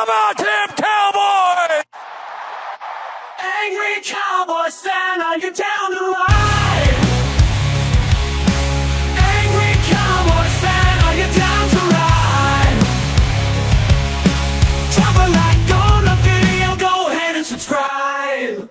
about them Cowboys? Angry Cowboys fan, are you down to ride? Angry Cowboys fan, are you down to ride? Drop a like on the video, go ahead and subscribe.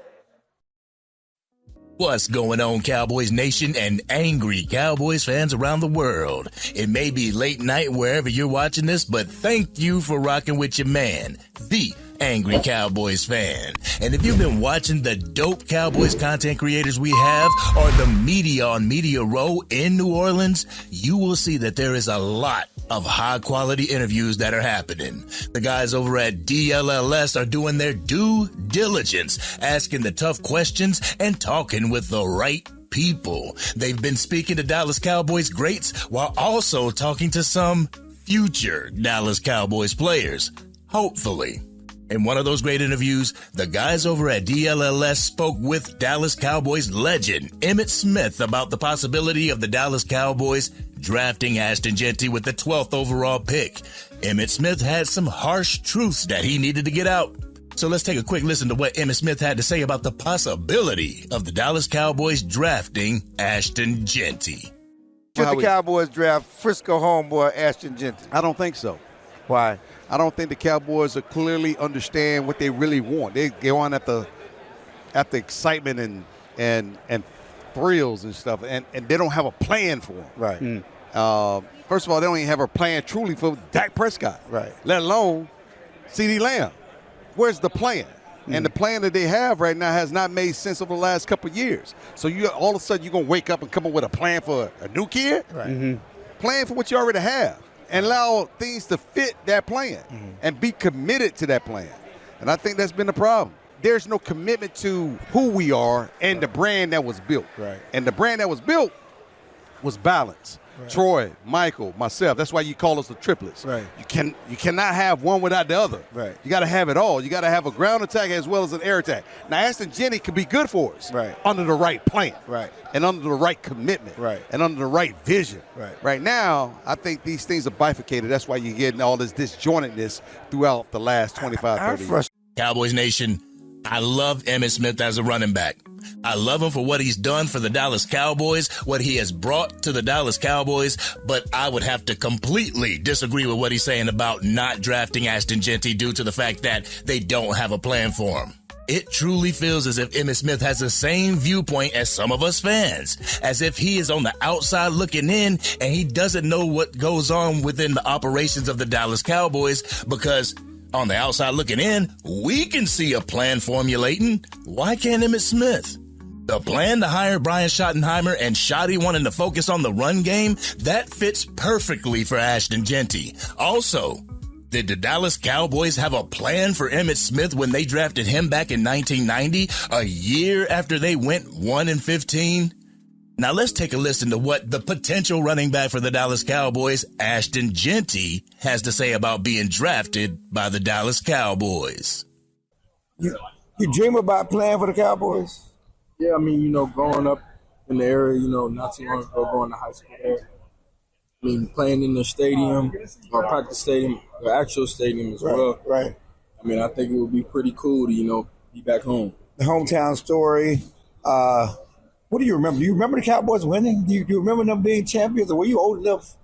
What's going on, Cowboys Nation and angry Cowboys fans around the world? It may be late night wherever you're watching this, but thank you for rocking with your man, the Angry Cowboys fan. And if you've been watching the dope Cowboys content creators we have, or the media on Media Row in New Orleans, you will see that there is a lot of high quality interviews that are happening. The guys over at DLLS are doing their due diligence, asking the tough questions and talking with the right people. They've been speaking to Dallas Cowboys greats while also talking to some future Dallas Cowboys players, hopefully. In one of those great interviews, the guys over at DLLS spoke with Dallas Cowboys legend Emmitt Smith about the possibility of the Dallas Cowboys drafting Ashton Jeanty with the 12th overall pick. Emmitt Smith had some harsh truths that he needed to get out. So let's take a quick listen to what Emmitt Smith had to say about the possibility of the Dallas Cowboys drafting Ashton Jeanty. Should the Cowboys draft Frisco homeboy Ashton Jeanty? I don't think so. Why? I don't think the Cowboys are clearly understand what they really want. They go on at the excitement and thrills and stuff, and they don't have a plan for them. Right. First of all, they don't even have a plan truly for Dak Prescott. Right. Let alone CeeDee Lamb. Where's the plan? And the plan that they have right now has not made sense over the last couple of years. So you all of a sudden you're gonna wake up and come up with a plan for a new kid? Right. Plan for what you already have. And allow things to fit that plan and be committed to that plan. And I think that's been the problem. There's no commitment to who we are and the brand that was built. Right. And the brand that was built was balance. Right. Troy, Michael, myself. That's why you call us the triplets. Right. You cannot have one without the other. Right. You got to have it all. You got to have a ground attack as well as an air attack. Now, Ashton Jeanty could be good for us. Right. Under the right plan. Right. And under the right commitment. Right. And under the right vision. Right. Right now, I think these things are bifurcated. That's why you're getting all this disjointedness throughout the last 25, 30 years. Cowboys Nation, I love Emmitt Smith as a running back. I love him for what he's done for the Dallas Cowboys, what he has brought to the Dallas Cowboys, but I would have to completely disagree with what he's saying about not drafting Ashton Jeanty due to the fact that they don't have a plan for him. It truly feels as if Emmitt Smith has the same viewpoint as some of us fans, as if he is on the outside looking in and he doesn't know what goes on within the operations of the Dallas Cowboys because on the outside looking in, we can see a plan formulating. Why can't Emmitt Smith? The plan to hire Brian Schottenheimer and Schotty wanting to focus on the run game, that fits perfectly for Ashton Jeanty. Also, did the Dallas Cowboys have a plan for Emmitt Smith when they drafted him back in 1990, a year after they went 1-15? Now let's take a listen to what the potential running back for the Dallas Cowboys, Ashton Jeanty, has to say about being drafted by the Dallas Cowboys. You dream about playing for the Cowboys? Yeah, I mean, growing up in the area, not too long ago, going to high school there. I mean, playing in the stadium, or practice stadium, the actual stadium as well. Right. I mean, I think it would be pretty cool to, be back home. The hometown story. What do you remember? Do you remember the Cowboys winning? Do you remember them being champions? Or were you old enough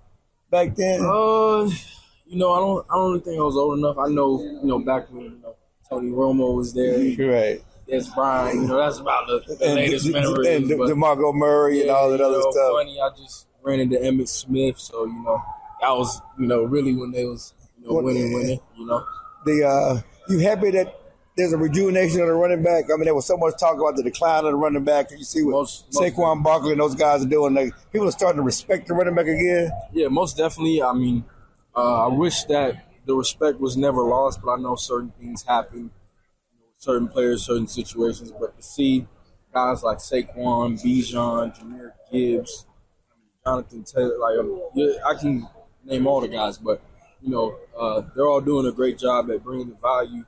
back then? I don't really think I was old enough. I know, back when Tony Romo was there. Right. Yes, Brian. That's about the latest memory. And DeMarco Murray and all that other stuff. Funny, I just ran into Emmitt Smith, so that was really when they was winning. You happy that there's a rejuvenation of the running back? I mean, there was so much talk about the decline of the running back. You see what Saquon Barkley and those guys are doing. People are starting to respect the running back again. Yeah, most definitely. I mean, I wish that the respect was never lost, but I know certain things happen, certain players, certain situations. But to see guys like Saquon, Bijan, Jahmyr Gibbs, Jonathan Taylor, I can name all the guys, but they're all doing a great job at bringing the value.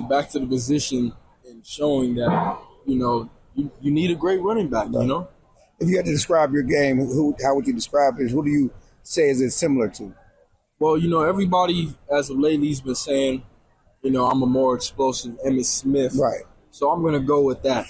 Back to the position and showing that, you need a great running back, If you had to describe your game, how would you describe it? Who do you say is it similar to? Well, everybody as of lately has been saying, I'm a more explosive Emmitt Smith. Right. So I'm going to go with that.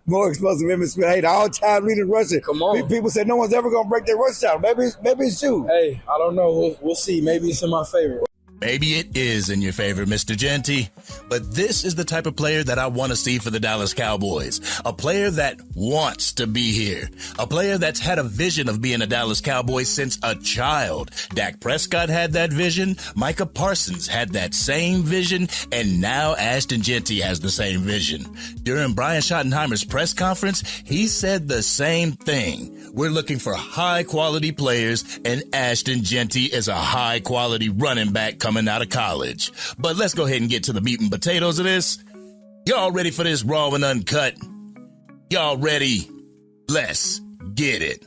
More explosive Emmitt Smith. Hey, the all-time leading rusher. Come on. People said no one's ever going to break their rush down. Maybe it's you. Hey, I don't know. We'll see. Maybe it's in my favor. Maybe it is in your favor, Mr. Jeanty, but this is the type of player that I want to see for the Dallas Cowboys. A player that wants to be here. A player that's had a vision of being a Dallas Cowboy since a child. Dak Prescott had that vision. Micah Parsons had that same vision. And now Ashton Jeanty has the same vision. During Brian Schottenheimer's press conference, he said the same thing. We're looking for high-quality players, and Ashton Jeanty is a high-quality running back coming out of college. But let's go ahead and get to the meat and potatoes of this. Y'all ready for this raw and uncut? Y'all ready? Let's get it.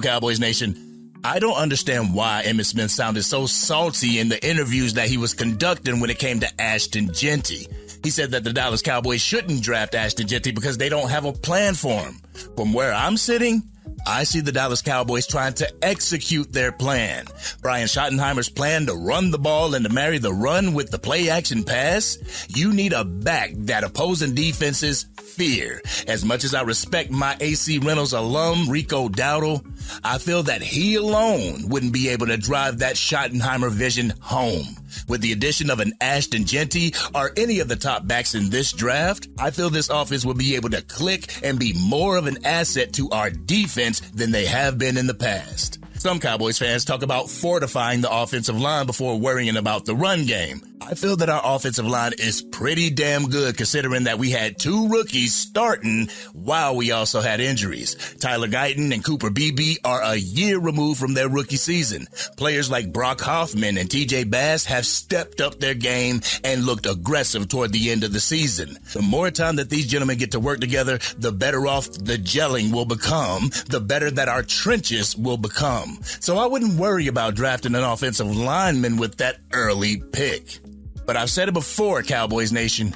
Cowboys Nation, I don't understand why Emmitt Smith sounded so salty in the interviews that he was conducting when it came to Ashton Jeanty. He said that the Dallas Cowboys shouldn't draft Ashton Jeanty because they don't have a plan for him. From where I'm sitting, I see the Dallas Cowboys trying to execute their plan. Brian Schottenheimer's plan to run the ball and to marry the run with the play-action pass. You need a back that opposing defenses fear. As much as I respect my AC Reynolds alum, Rico Dowdle, I feel that he alone wouldn't be able to drive that Schottenheimer vision home. With the addition of an Ashton Jeanty or any of the top backs in this draft, I feel this offense will be able to click and be more of an asset to our defense than they have been in the past. Some Cowboys fans talk about fortifying the offensive line before worrying about the run game. I feel that our offensive line is pretty damn good considering that we had 2 rookies starting while we also had injuries. Tyler Guyton and Cooper Beebe are a year removed from their rookie season. Players like Brock Hoffman and TJ Bass have stepped up their game and looked aggressive toward the end of the season. The more time that these gentlemen get to work together, the better off the gelling will become, the better that our trenches will become. So I wouldn't worry about drafting an offensive lineman with that early pick. But I've said it before, Cowboys Nation.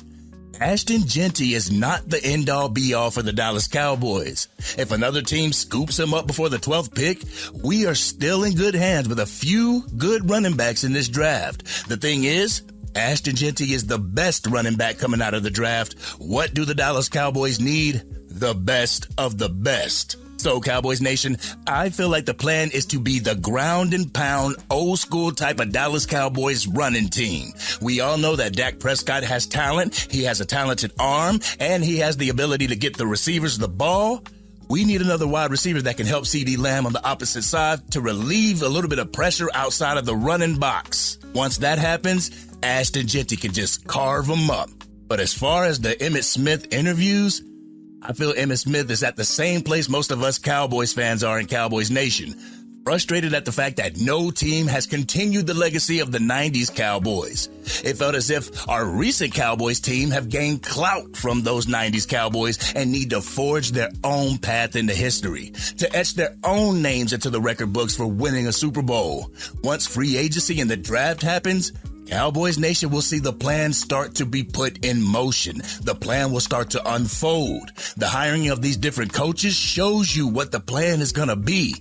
Ashton Jeanty is not the end-all be-all for the Dallas Cowboys. If another team scoops him up before the 12th pick, we are still in good hands with a few good running backs in this draft. The thing is, Ashton Jeanty is the best running back coming out of the draft. What do the Dallas Cowboys need? The best of the best. So, Cowboys Nation, I feel like the plan is to be the ground and pound, old school type of Dallas Cowboys running team. We all know that Dak Prescott has talent, he has a talented arm, and he has the ability to get the receivers the ball. We need another wide receiver that can help CeeDee Lamb on the opposite side to relieve a little bit of pressure outside of the running box. Once that happens, Ashton Jeanty can just carve them up. But as far as the Emmitt Smith interviews, I feel Emmitt Smith is at the same place most of us Cowboys fans are in Cowboys Nation. Frustrated at the fact that no team has continued the legacy of the 90s Cowboys. It felt as if our recent Cowboys team have gained clout from those 90s Cowboys and need to forge their own path into history, to etch their own names into the record books for winning a Super Bowl. Once free agency and the draft happens, Cowboys Nation will see the plan start to be put in motion. The plan will start to unfold. The hiring of these different coaches shows you what the plan is going to be.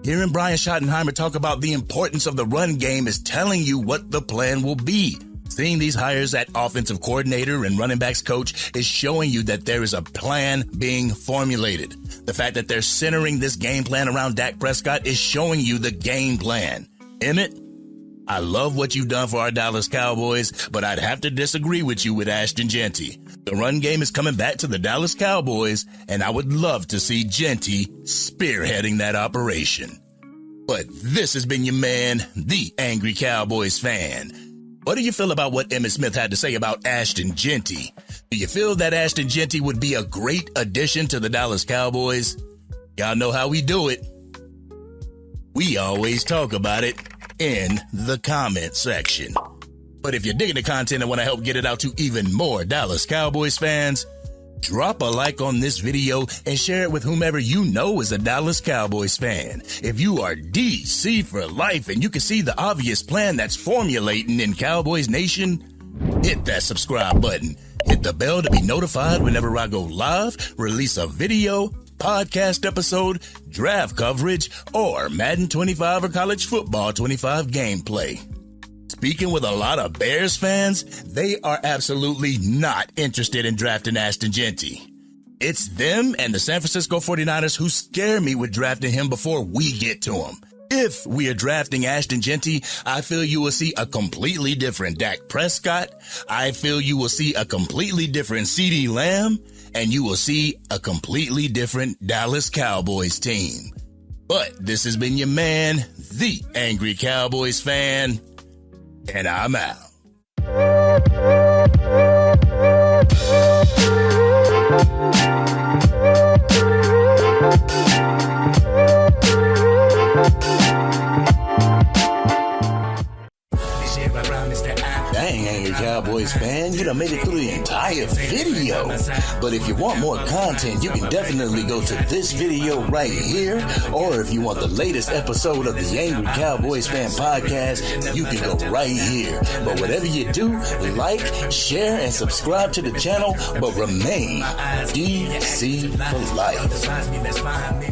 Hearing Brian Schottenheimer talk about the importance of the run game is telling you what the plan will be. Seeing these hires at offensive coordinator and running backs coach is showing you that there is a plan being formulated. The fact that they're centering this game plan around Dak Prescott is showing you the game plan. Emmitt, I love what you've done for our Dallas Cowboys, but I'd have to disagree with you with Ashton Jeanty. The run game is coming back to the Dallas Cowboys, and I would love to see Jeanty spearheading that operation. But this has been your man, the Angry Cowboys fan. What do you feel about what Emmitt Smith had to say about Ashton Jeanty? Do you feel that Ashton Jeanty would be a great addition to the Dallas Cowboys? Y'all know how we do it. We always talk about it in the comment section. But if you're digging the content and want to help get it out to even more Dallas Cowboys fans, drop a like on this video and share it with whomever you know is a Dallas Cowboys fan. If you are DC for life and you can see the obvious plan that's formulating in Cowboys Nation, hit that subscribe button. Hit the bell to be notified whenever I go live, release a video, podcast episode, draft coverage, or Madden 25 or college football 25 gameplay. Speaking with a lot of Bears fans, they are absolutely not interested in drafting Ashton Jeanty. It's them and the San Francisco 49ers who scare me with drafting him before we get to him. If we are drafting Ashton Jeanty, I feel you will see a completely different Dak Prescott. I feel you will see a completely different CeeDee Lamb, and you will see a completely different Dallas Cowboys team. But this has been your man, the Angry Cowboys fan, and I'm out. Dang, Angry Cowboys fan, you done made it through the entire video. But if you want more content, you can definitely go to this video right here. Or if you want the latest episode of the Angry Cowboys Fan Podcast, you can go right here. But whatever you do, like, share, and subscribe to the channel, but remain DC for life.